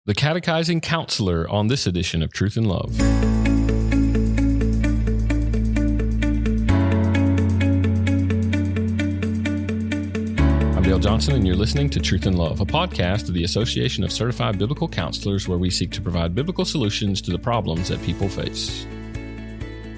the Catechizing Counselor on this edition of Truth and Love. I'm Dale Johnson, and you're listening to Truth and Love, a podcast of the Association of Certified Biblical Counselors, where we seek to provide biblical solutions to the problems that people face.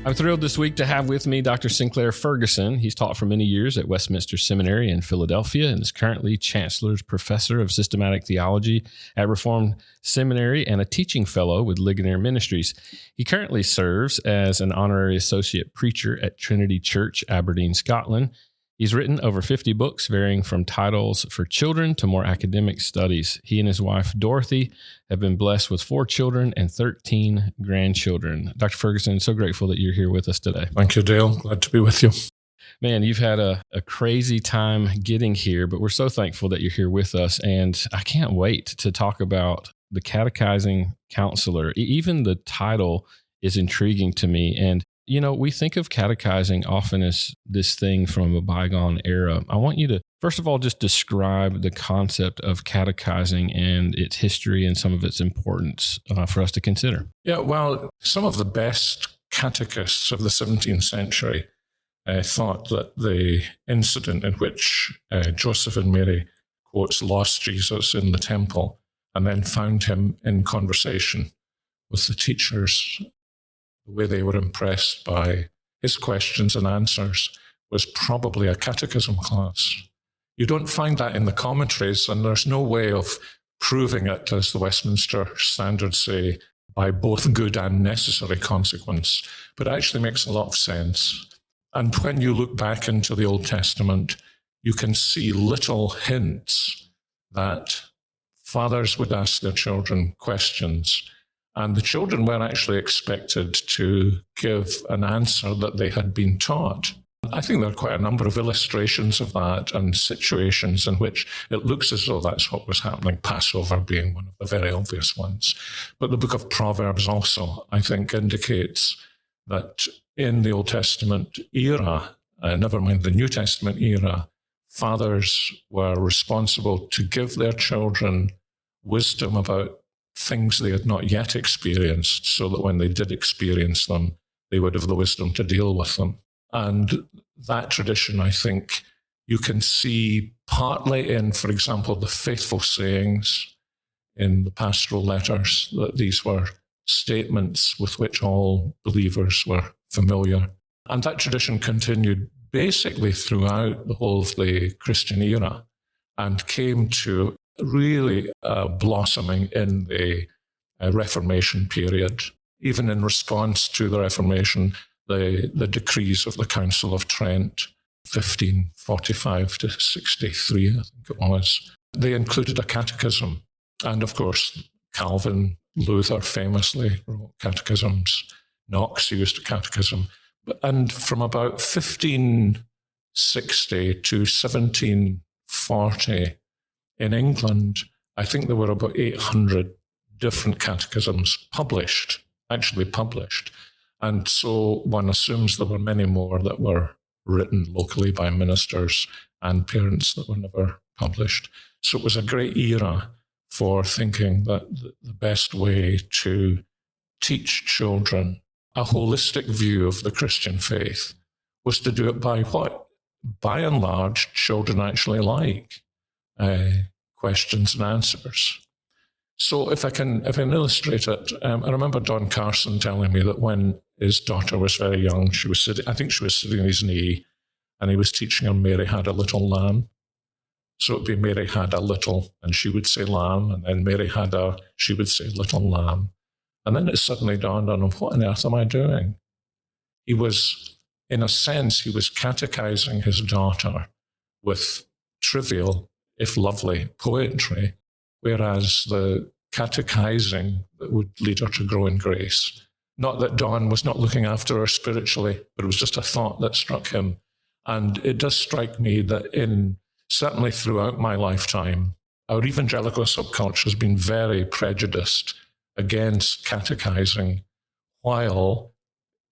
I'm thrilled this week to have with me Dr. Sinclair Ferguson. He's taught for many years at Westminster Seminary in Philadelphia and is currently Chancellor's Professor of Systematic Theology at Reformed Seminary and a teaching fellow with Ligonier Ministries. He currently serves as an honorary associate preacher at Trinity Church, Aberdeen, Scotland. He's written over 50 books, varying from titles for children to more academic studies. He and his wife, Dorothy, have been blessed with 4 children and 13 grandchildren. Dr. Ferguson, so grateful that you're here with us today. Thank you, Dale. Glad to be with you. Man, you've had a crazy time getting here, but we're so thankful that you're here with us. And I can't wait to talk about the Catechizing Counselor. Even the title is intriguing to me. And you know, we think of catechizing often as this thing from a bygone era. I want you to, first of all, just describe the concept of catechizing and its history and some of its importance for us to consider. Yeah, well, some of the best catechists of the 17th century thought that the incident in which Joseph and Mary, quotes, lost Jesus in the temple and then found him in conversation with the teachers, the way they were impressed by his questions and answers was probably a catechism class. You don't find that in the commentaries, and there's no way of proving it, as the Westminster Standards say, by both good and necessary consequence, but it actually makes a lot of sense. And when you look back into the Old Testament, you can see little hints that fathers would ask their children questions, and the children were actually expected to give an answer that they had been taught. I think there are quite a number of illustrations of that and situations in which it looks as though that's what was happening, Passover being one of the very obvious ones. But the book of Proverbs also, I think, indicates that in the Old Testament era, never mind the New Testament era, fathers were responsible to give their children wisdom about things they had not yet experienced, so that when they did experience them, they would have the wisdom to deal with them. And that tradition, I think, you can see partly in, for example, the faithful sayings in the pastoral letters, that these were statements with which all believers were familiar. And that tradition continued basically throughout the whole of the Christian era and came to really blossoming in the Reformation period. Even in response to the Reformation, the decrees of the Council of Trent, 1545 to 63, I think it was, they included a catechism. And of course, Calvin, Luther famously wrote catechisms. Knox used a catechism. And from about 1560 to 1740, in England, I think there were about 800 different catechisms actually published. And so one assumes there were many more that were written locally by ministers and parents that were never published. So it was a great era for thinking that the best way to teach children a holistic view of the Christian faith was to do it by what, by and large, children actually like. Questions and answers. So if I can illustrate it, I remember Don Carson telling me that when his daughter was very young, she was sitting on his knee, and he was teaching her Mary had a little lamb. So it'd be Mary had a little, and she would say lamb, and then Mary had she would say little lamb. And then it suddenly dawned on him, what on earth am I doing? He was, in a sense, he was catechizing his daughter with trivial, if lovely, poetry, whereas the catechizing that would lead her to grow in grace. Not that Don was not looking after her spiritually, but it was just a thought that struck him. And it does strike me that certainly throughout my lifetime, our evangelical subculture has been very prejudiced against catechizing, while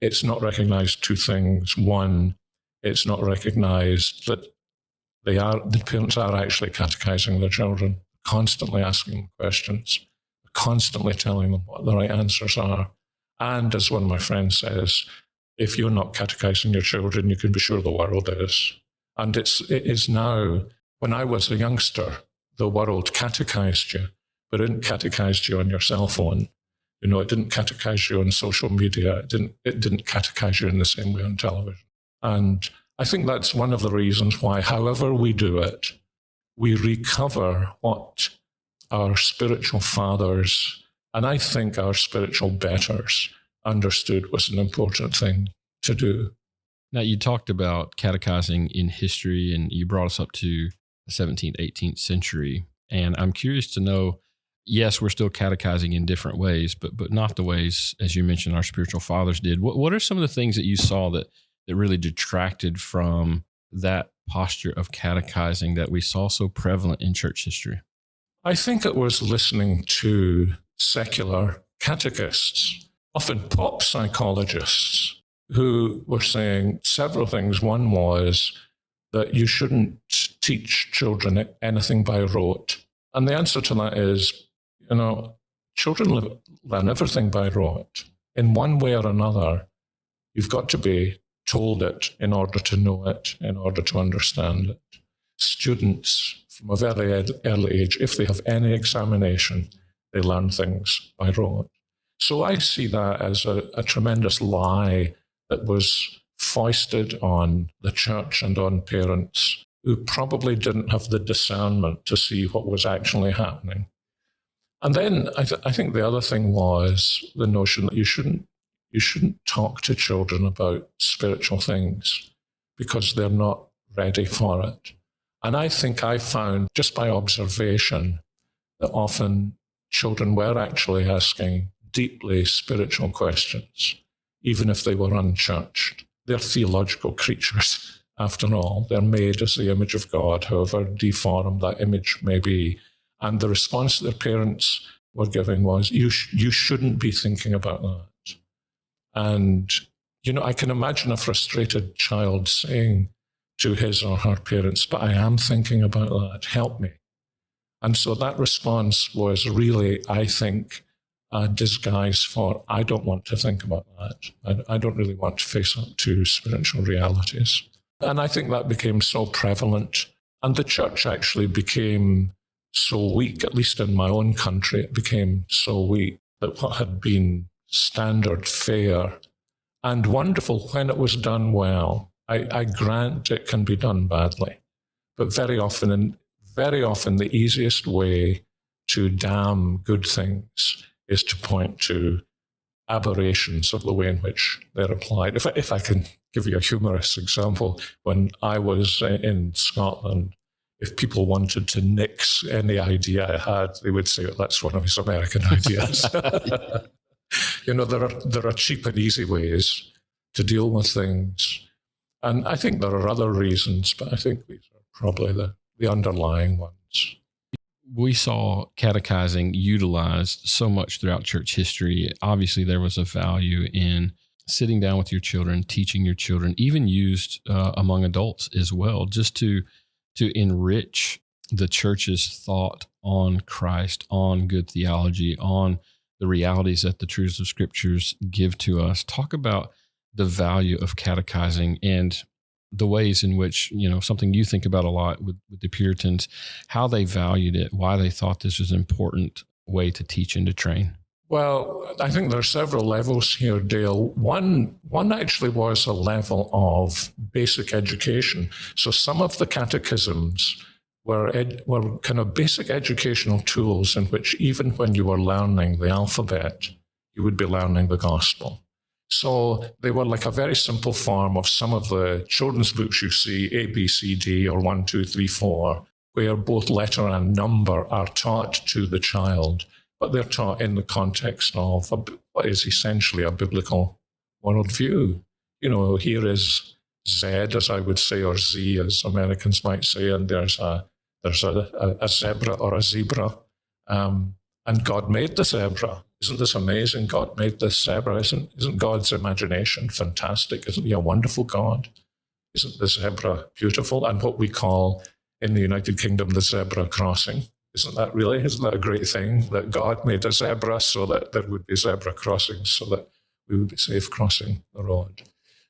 it's not recognized two things. One, it's not recognized that the parents are actually catechizing their children, constantly asking them questions, constantly telling them what the right answers are. And as one of my friends says, if you're not catechizing your children, you can be sure the world is. And it is now. When I was a youngster, the world catechized you, but it didn't catechize you on your cell phone. You know, it didn't catechize you on social media. It didn't catechize you in the same way on television. And I think that's one of the reasons why, however we do it, we recover what our spiritual fathers, and I think our spiritual betters, understood was an important thing to do. Now, you talked about catechizing in history, and you brought us up to the 17th, 18th century. And I'm curious to know, yes, we're still catechizing in different ways, but not the ways, as you mentioned, our spiritual fathers did. What are some of the things that you saw that really detracted from that posture of catechizing that we saw so prevalent in church history? I think it was listening to secular catechists, often pop psychologists, who were saying several things. One was that you shouldn't teach children anything by rote. And the answer to that is, you know, children learn everything by rote. In one way or another, you've got to be told it in order to know it, in order to understand it. Students, from a very early age, if they have any examination, they learn things by rote. So I see that as a tremendous lie that was foisted on the church and on parents who probably didn't have the discernment to see what was actually happening. And then I think the other thing was the notion that you shouldn't talk to children about spiritual things because they're not ready for it. And I think I found, just by observation, that often children were actually asking deeply spiritual questions, even if they were unchurched. They're theological creatures, after all. They're made as the image of God, however deformed that image may be. And the response their parents were giving was, you shouldn't be thinking about that. And, you know, I can imagine a frustrated child saying to his or her parents, but I am thinking about that, help me. And so that response was really, I think, a disguise for, I don't want to think about that. I don't really want to face up to spiritual realities. And I think that became so prevalent. And the church actually became so weak, at least in my own country, it became so weak that what had been standard fare and wonderful when it was done well, I grant it can be done badly. But very often the easiest way to damn good things is to point to aberrations of the way in which they're applied. If I can give you a humorous example, when I was in Scotland, if people wanted to nix any idea I had, they would say, that's one of his American ideas. You know, there are cheap and easy ways to deal with things. And I think there are other reasons, but I think these are probably the underlying ones. We saw catechizing utilized so much throughout church history. Obviously, there was a value in sitting down with your children, teaching your children, even used among adults as well, just to enrich the church's thought on Christ, on good theology, on the realities that the truths of scriptures give to us. Talk about the value of catechizing and the ways in which, you know, something you think about a lot with the Puritans, how they valued it, why they thought this was an important way to teach and to train. Well, I think there are several levels here, Dale. One actually was a level of basic education. So some of the catechisms were kind of basic educational tools in which even when you were learning the alphabet, you would be learning the gospel. So they were like a very simple form of some of the children's books you see, A, B, C, D, or 1, 2, 3, 4, where both letter and number are taught to the child, but they're taught in the context of what is essentially a biblical worldview. You know, here is Z, as I would say, or Z, as Americans might say, and there's a zebra or a zebra, and God made the zebra. Isn't this amazing? God made this zebra. Isn't God's imagination fantastic? Isn't he a wonderful God? Isn't the zebra beautiful? And what we call in the United Kingdom the zebra crossing. Isn't that a great thing that God made a zebra so that there would be zebra crossings, so that we would be safe crossing the road?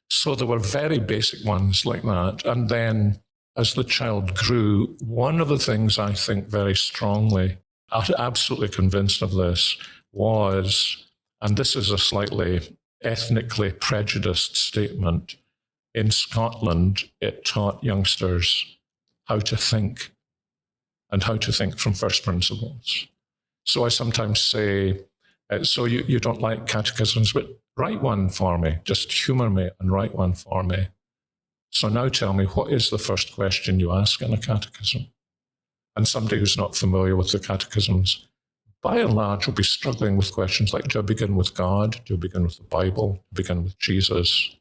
So there were very basic ones like that. And then as the child grew, one of the things I think very strongly, I'm absolutely convinced of this, was, and this is a slightly ethnically prejudiced statement, in Scotland, it taught youngsters how to think, and how to think from first principles. So I sometimes say, so you don't like catechisms, but write one for me. Just humor me and write one for me. So now tell me, what is the first question you ask in a catechism? And somebody who's not familiar with the catechisms, by and large, will be struggling with questions like, do I begin with God? Do I begin with the Bible? Do I begin with Jesus?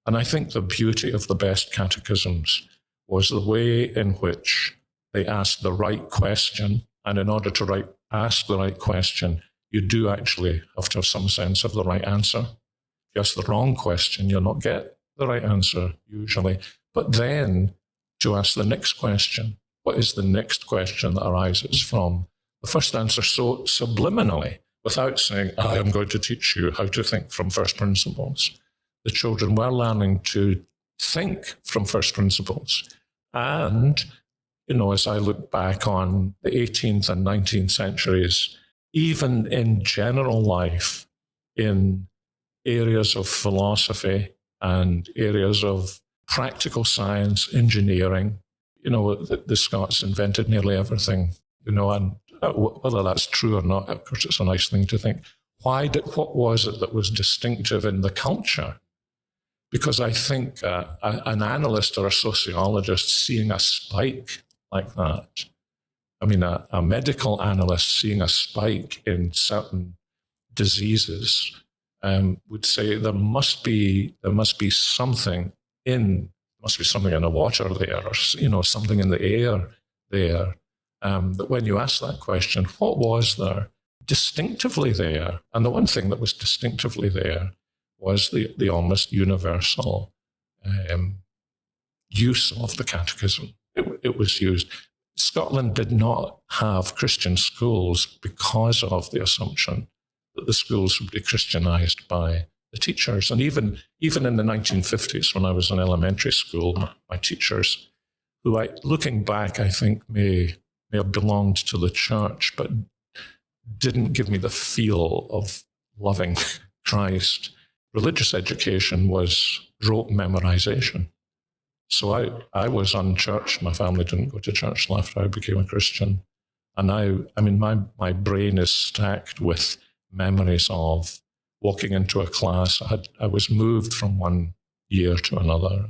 And I think the beauty of the best catechisms was the way in which they asked the right question. And in order to ask the right question, you do actually have to have some sense of the right answer. If you ask the wrong question, you'll not get the right answer usually. But then to ask the next question, what is the next question that arises from the first answer, so subliminally, without saying, I am going to teach you how to think from first principles. The children were learning to think from first principles. And, as I look back on the 18th and 19th centuries, even in general life, in areas of philosophy and areas of practical science, engineering, the Scots invented nearly everything, and whether that's true or not, of course, it's a nice thing to think. What was it that was distinctive in the culture? Because I think an analyst or a sociologist seeing a spike like that, a medical analyst seeing a spike in certain diseases would say there must be something in the water there, or something in the air there. That when you ask that question, what was there distinctively there? And the one thing that was distinctively there was the almost universal use of the catechism. It was used. Scotland did not have Christian schools because of the assumption that the schools would be Christianized by the teachers. And even in the 1950s, when I was in elementary school, my teachers, who looking back, I think may have belonged to the church, but didn't give me the feel of loving Christ. Religious education was rote memorization. So I was unchurched. My family didn't go to church till after I became a Christian. And my brain is stacked with memories of walking into a class. I was moved from one year to another.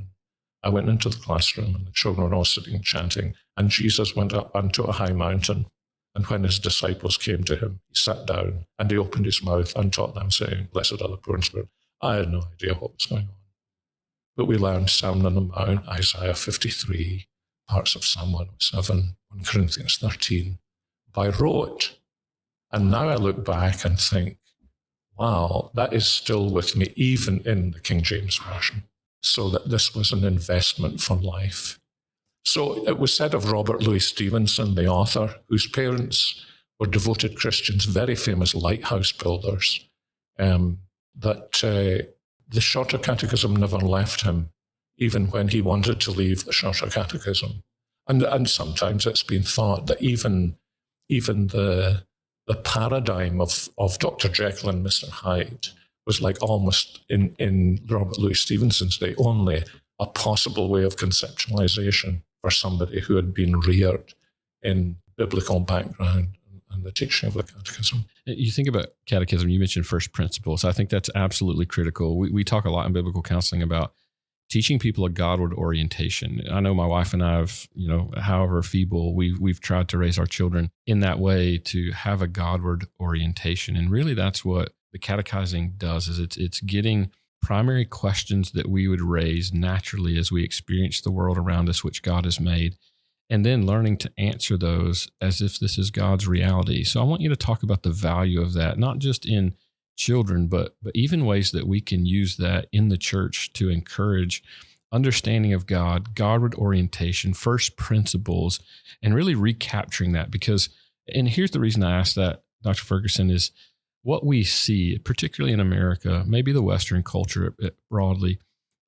I went into the classroom and the children were all sitting chanting. And Jesus went up onto a high mountain. And when his disciples came to him, he sat down and he opened his mouth and taught them, saying, "Blessed are the poor in spirit." I had no idea what was going on. But we learned Sermon on the Mount, Isaiah 53, parts of Psalm 107, 1 Corinthians 13, by rote. And now I look back and think, wow, that is still with me, even in the King James Version. So that this was an investment for life. So it was said of Robert Louis Stevenson, the author, whose parents were devoted Christians, very famous lighthouse builders, that the Shorter Catechism never left him, even when he wanted to leave the Shorter Catechism. And sometimes it's been thought that even the paradigm of Dr. Jekyll and Mr. Hyde was like almost in Robert Louis Stevenson's day, only a possible way of conceptualization for somebody who had been reared in biblical background and the teaching of the catechism. You think about catechism, you mentioned first principles. I think that's absolutely critical. We talk a lot in biblical counseling about teaching people a Godward orientation. I know my wife and I have, however feeble, we've tried to raise our children in that way to have a Godward orientation. And really that's what the catechizing does, is it's getting primary questions that we would raise naturally as we experience the world around us, which God has made, and then learning to answer those as if this is God's reality. So I want you to talk about the value of that, not just in children, but even ways that we can use that in the church to encourage understanding of God, Godward orientation, first principles, and really recapturing that. Because And here's the reason I asked that, Dr. Ferguson, is what we see, particularly in America, maybe the Western culture broadly,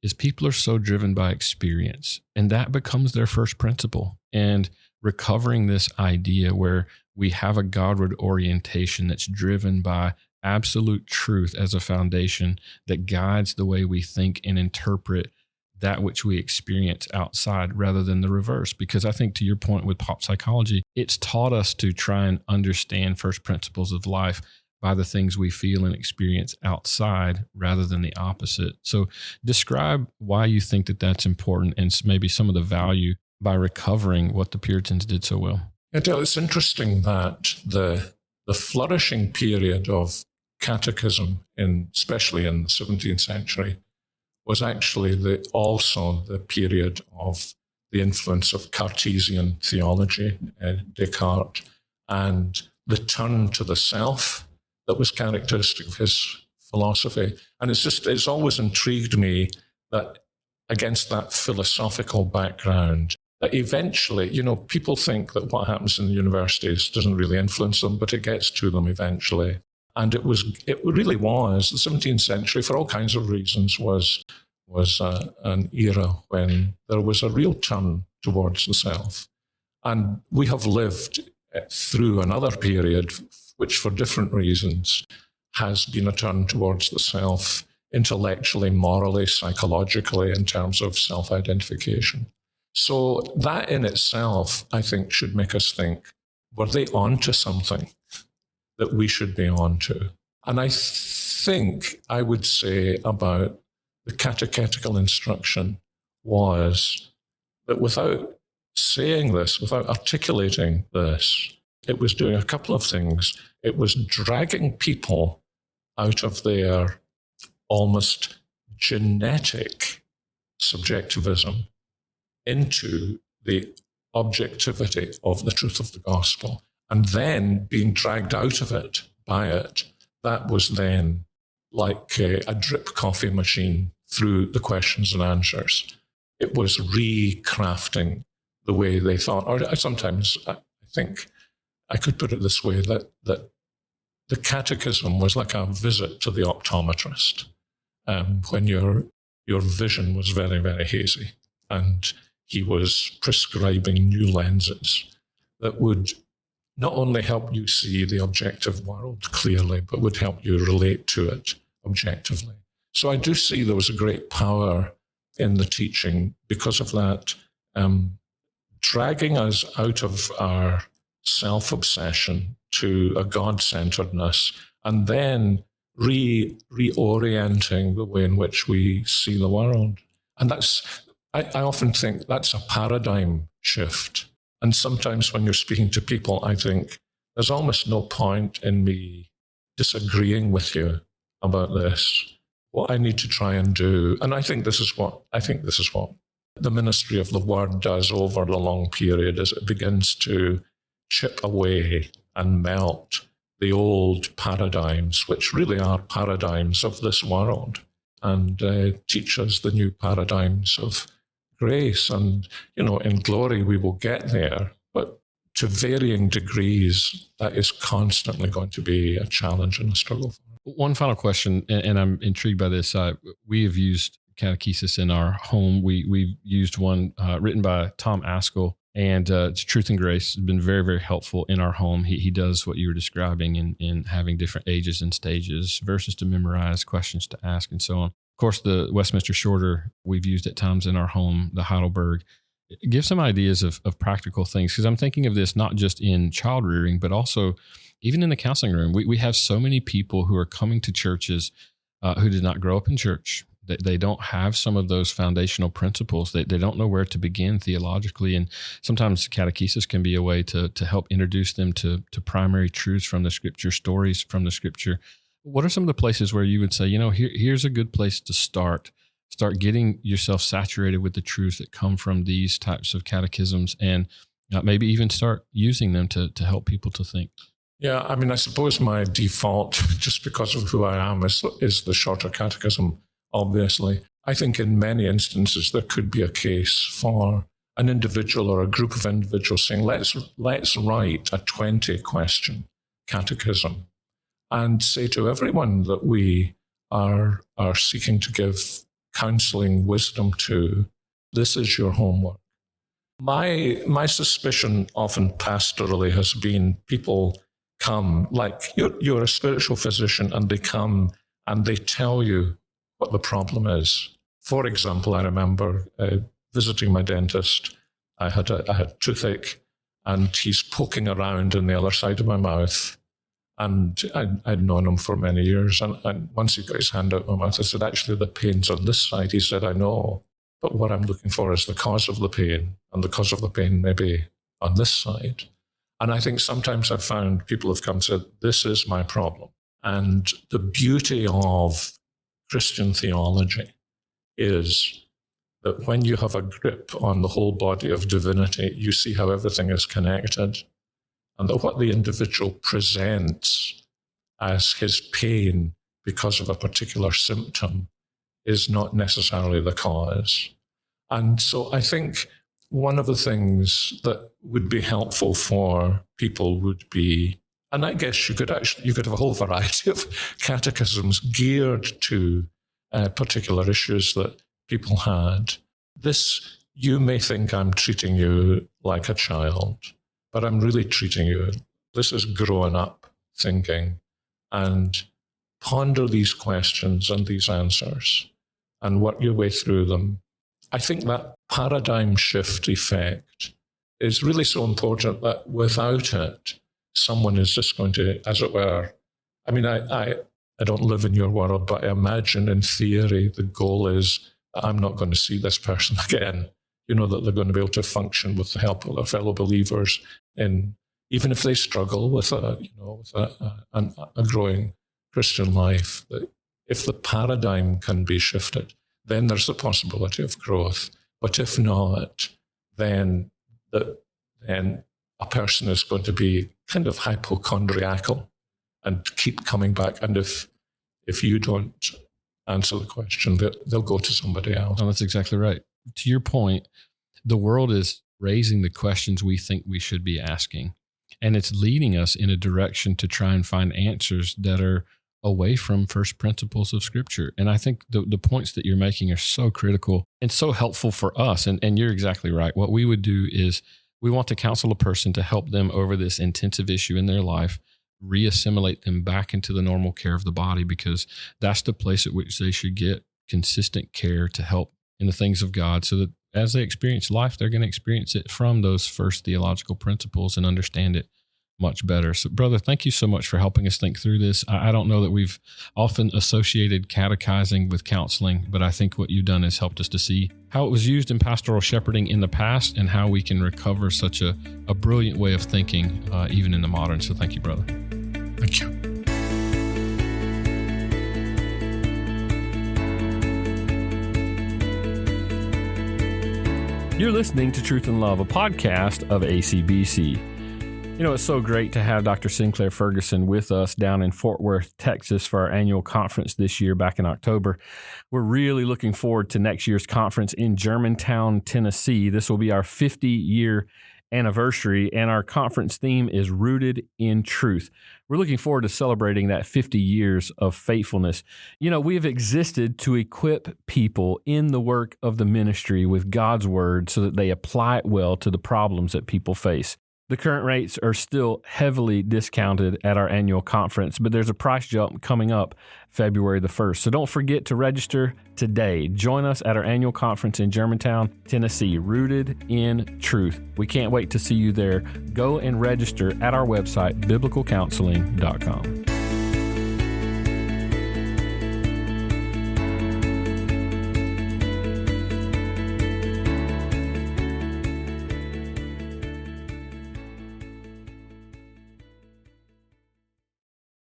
is people are so driven by experience, and that becomes their first principle. And recovering this idea where we have a Godward orientation that's driven by absolute truth as a foundation that guides the way we think and interpret that which we experience outside rather than the reverse. Because I think, to your point with pop psychology, it's taught us to try and understand first principles of life by the things we feel and experience outside rather than the opposite. So describe why you think that that's important and maybe some of the value by recovering what the Puritans did so well. It's interesting that the flourishing period of catechism, especially in the 17th century, was actually also the period of the influence of Cartesian theology, Descartes, and the turn to the self that was characteristic of his philosophy. And it's always intrigued me that against that philosophical background, that eventually, people think that what happens in the universities doesn't really influence them, but it gets to them eventually. And it really was, the 17th century, for all kinds of reasons, was an era when there was a real turn towards the self. And we have lived through another period, which for different reasons has been a turn towards the self, intellectually, morally, psychologically, in terms of self-identification. So that in itself, I think, should make us think, were they onto something that we should be onto? And I think I would say about the catechetical instruction was that without saying this, without articulating this, it was doing a couple of things. It was dragging people out of their almost genetic subjectivism into the objectivity of the truth of the gospel, and then being dragged out of it by it. That was then like a drip coffee machine through the questions and answers. It was recrafting the way they thought. Or sometimes I think I could put it this way, that the catechism was like a visit to the optometrist when your vision was very, very hazy, and he was prescribing new lenses that would not only help you see the objective world clearly, but would help you relate to it objectively. So I do see there was a great power in the teaching because of that, dragging us out of our self-obsession to a God-centeredness, and then reorienting the way in which we see the world. And I often think that's a paradigm shift. And sometimes when you're speaking to people, I think there's almost no point in me disagreeing with you about this. What I need to try and do, and I think this is what the ministry of the word does over the long period, is it begins to chip away and melt the old paradigms, which really are paradigms of this world, and teach us the new paradigms of grace. And, in glory we will get there, but to varying degrees, that is constantly going to be a challenge and a struggle. One final question, and I'm intrigued by this. We have used catechesis in our home. We've used one written by Tom Askell, and it's Truth and Grace. Has been very, very helpful in our home. He does what you were describing in having different ages and stages, verses to memorize, questions to ask, and so on. Of course, the Westminster Shorter we've used at times in our home, the Heidelberg. Give some ideas of practical things, because I'm thinking of this not just in child rearing, but also even in the counseling room. We have so many people who are coming to churches who did not grow up in church. They don't have some of those foundational principles. They don't know where to begin theologically. And sometimes catechesis can be a way to help introduce them to primary truths from the Scripture, stories from the Scripture. What are some of the places where you would say, here's a good place to start? Start getting yourself saturated with the truths that come from these types of catechisms, and maybe even start using them to help people to think. Yeah, I suppose my default, just because of who I am, is the shorter catechism, obviously. I think in many instances there could be a case for an individual or a group of individuals saying, let's write a 20-question catechism and say to everyone that we are seeking to give counseling wisdom to, this is your homework. My suspicion often pastorally has been people come, like you're a spiritual physician, and they come and they tell you what the problem is. For example, I remember visiting my dentist. I had toothache, and he's poking around in the other side of my mouth. And I'd known him for many years. And once he got his hand out my mouth, I said, actually, the pain's on this side. He said, I know. But what I'm looking for is the cause of the pain. And the cause of the pain may be on this side. And I think sometimes I've found people have come and said, this is my problem. And the beauty of Christian theology is that when you have a grip on the whole body of divinity, you see how everything is connected, and that what the individual presents as his pain because of a particular symptom is not necessarily the cause. And so I think one of the things that would be helpful for people would be, and I guess you could have a whole variety of catechisms geared to particular issues that people had. This, you may think I'm treating you like a child, but I'm really treating you. This is growing up thinking, and ponder these questions and these answers and work your way through them. I think that paradigm shift effect is really so important that without it, someone is just going to, as it were, I mean, I don't live in your world, but I imagine in theory the goal is I'm not going to see this person again. You know, that they're going to be able to function with the help of their fellow believers, in even if they struggle with a growing Christian life. That if the paradigm can be shifted, then there's the possibility of growth. But if not, then a person is going to be kind of hypochondriacal and keep coming back. And if you don't answer the question, they'll go to somebody else. No, that's exactly right. To your point, the world is raising the questions we think we should be asking, and it's leading us in a direction to try and find answers that are away from first principles of Scripture. And I think the points that you're making are so critical and so helpful for us. And you're exactly right. What we would do is we want to counsel a person to help them over this intensive issue in their life, reassimilate them back into the normal care of the body, because that's the place at which they should get consistent care to help in the things of God, so that as they experience life, they're going to experience it from those first theological principles and understand it much better. So, brother, thank you so much for helping us think through this. I don't know that we've often associated catechizing with counseling, but I think what you've done is helped us to see how it was used in pastoral shepherding in the past and how we can recover such a brilliant way of thinking, even in the modern. So thank you, brother. Thank you. You're listening to Truth and Love, a podcast of ACBC. You know, it's so great to have Dr. Sinclair Ferguson with us down in Fort Worth, Texas for our annual conference this year back in October. We're really looking forward to next year's conference in Germantown, Tennessee. This will be our 50-year anniversary, and our conference theme is Rooted in Truth. We're looking forward to celebrating that 50 years of faithfulness. You know, we have existed to equip people in the work of the ministry with God's Word so that they apply it well to the problems that people face. The current rates are still heavily discounted at our annual conference, but there's a price jump coming up February the 1st. So don't forget to register today. Join us at our annual conference in Germantown, Tennessee, Rooted in Truth. We can't wait to see you there. Go and register at our website, biblicalcounseling.com.